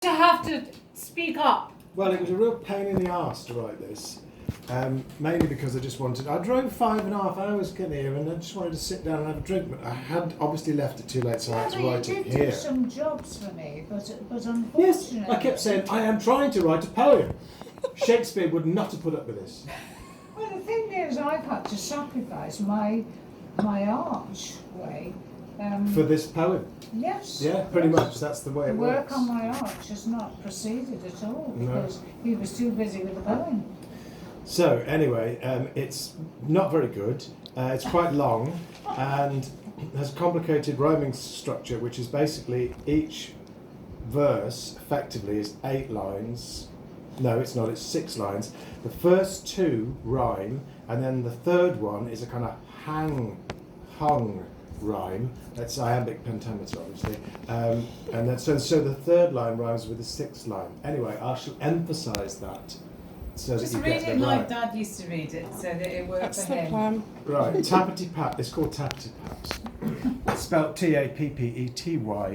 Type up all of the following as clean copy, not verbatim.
to have to speak up. Well, it was a real pain in the arse to write this, mainly because I drove 5.5 hours getting here and I just wanted to sit down and have a drink, but I had obviously left it too late, so I had to write it You did here. do some jobs for me, but unfortunately... Yes, I kept saying, I am trying to write a poem. Shakespeare would not have put up with this. Well, the thing is, I've had to sacrifice my archway. For this poem. Yes. Yeah, pretty much, that's the way The it work works. on my arch has not proceeded at all, No. because he was too busy with the poem. So, anyway, it's not very good, it's quite long, and has a complicated rhyming structure, which is basically each verse, effectively, is 8 lines. No, it's not, it's 6 lines. The first 2 rhyme, and then the third one is a kind of hung rhyme. That's iambic pentameter, obviously. And then, so the third line rhymes with the 6th line. Anyway, I shall emphasise that so Just that you read get it the like right. Dad used to read it, so that it worked That's for the him. plan. Right, Tappety Pat. It's called Tappety Paps. It's spelled Tappetypaps.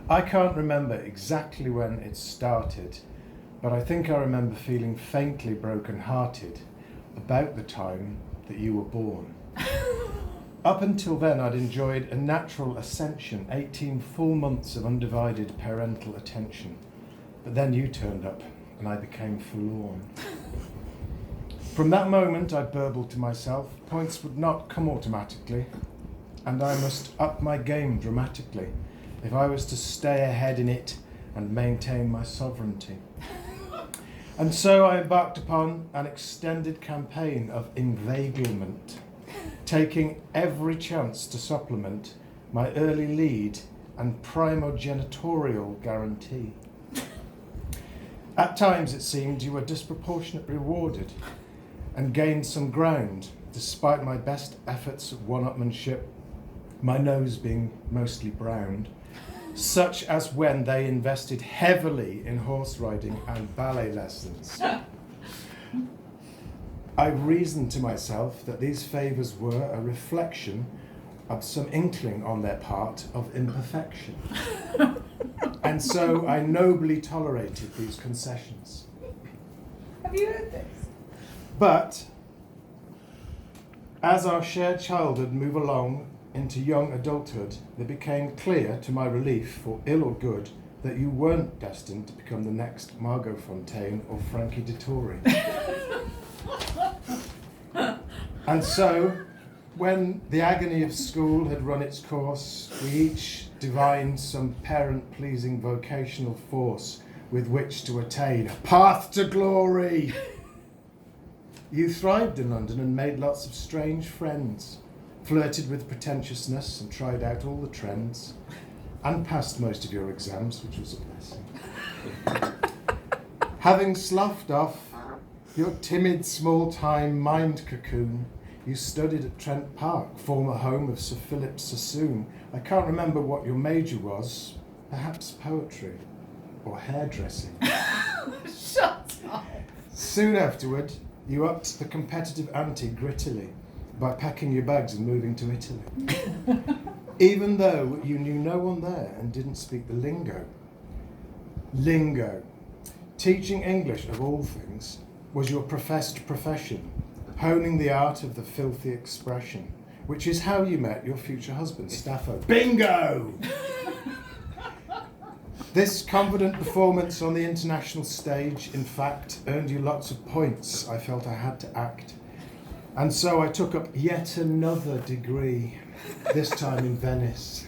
I can't remember exactly when it started, but I think I remember feeling faintly broken-hearted about the time that you were born. Up until then, I'd enjoyed a natural ascension, 18 full months of undivided parental attention. But then you turned up, and I became forlorn. From that moment, I burbled to myself, points would not come automatically, and I must up my game dramatically if I was to stay ahead in it and maintain my sovereignty. And so I embarked upon an extended campaign of inveiglement, taking every chance to supplement my early lead and primogenitorial guarantee. At times it seemed you were disproportionately rewarded and gained some ground, despite my best efforts at one-upmanship, my nose being mostly browned, such as when they invested heavily in horse riding and ballet lessons. I reasoned to myself that these favours were a reflection of some inkling on their part of imperfection. And so I nobly tolerated these concessions. Have you heard this? But as our shared childhood moved along into young adulthood, it became clear, to my relief, for ill or good, that you weren't destined to become the next Margot Fontaine or Frankie Dettori. And so, when the agony of school had run its course, we each divined some parent-pleasing vocational force with which to attain a path to glory. You thrived in London and made lots of strange friends, flirted with pretentiousness and tried out all the trends, and passed most of your exams, which was a blessing. Having sloughed off your timid small-time mind cocoon, you studied at Trent Park, former home of Sir Philip Sassoon. I can't remember what your major was, perhaps poetry or hairdressing. Shut up. Soon afterward, you upped the competitive ante grittily by packing your bags and moving to Italy. Even though you knew no one there and didn't speak the lingo. Lingo. Teaching English, of all things, was your professed profession, honing the art of the filthy expression, which is how you met your future husband, Staffo. Bingo! This confident performance on the international stage, in fact, earned you lots of points. I felt I had to act. And so I took up yet another degree, this time in Venice.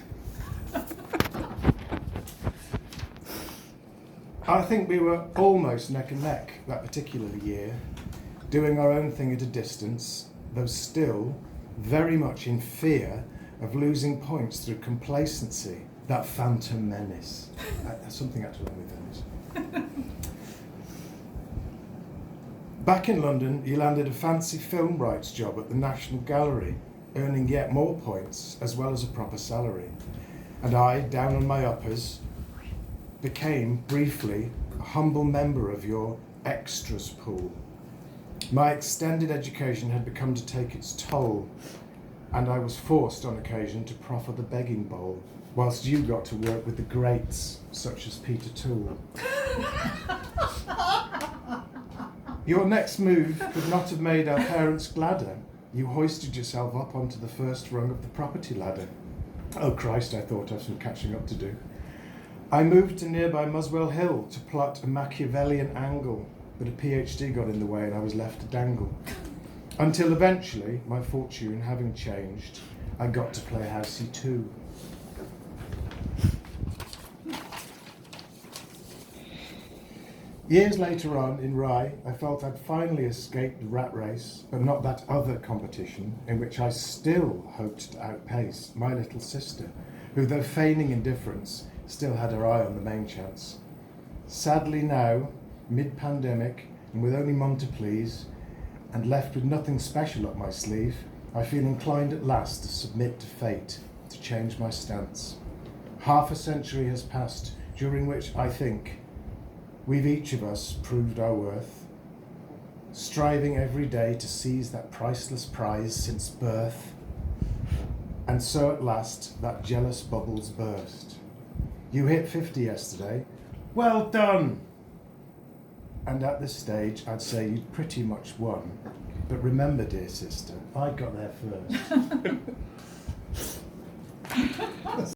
I think we were almost neck and neck that particular year, doing our own thing at a distance, though still very much in fear of losing points through complacency, that phantom menace. Something had to run with Venice. Back in London, you landed a fancy film rights job at the National Gallery, earning yet more points as well as a proper salary. And I, down on my uppers, became briefly a humble member of your extras pool. My extended education had begun to take its toll, and I was forced on occasion to proffer the begging bowl. whilst you got to work with the greats, such as Peter Toole. Your next move could not have made our parents gladder. You hoisted yourself up onto the first rung of the property ladder. Oh Christ, I thought I've some catching up to do. I moved to nearby Muswell Hill to plot a Machiavellian angle, but a PhD got in the way and I was left to dangle. Until eventually, my fortune having changed, I got to play Housey 2. Years later on, in Rye, I felt I'd finally escaped the rat race, but not that other competition, in which I still hoped to outpace my little sister, who, though feigning indifference, still had her eye on the main chance. Sadly now, mid-pandemic, and with only Mum to please, and left with nothing special up my sleeve, I feel inclined at last to submit to fate, to change my stance. Half a century has passed, during which I think we've each of us proved our worth, striving every day to seize that priceless prize since birth. And so at last, that jealous bubble's burst. You hit 50 yesterday. Well done! And at this stage, I'd say you'd pretty much won. But remember, dear sister, I got there first.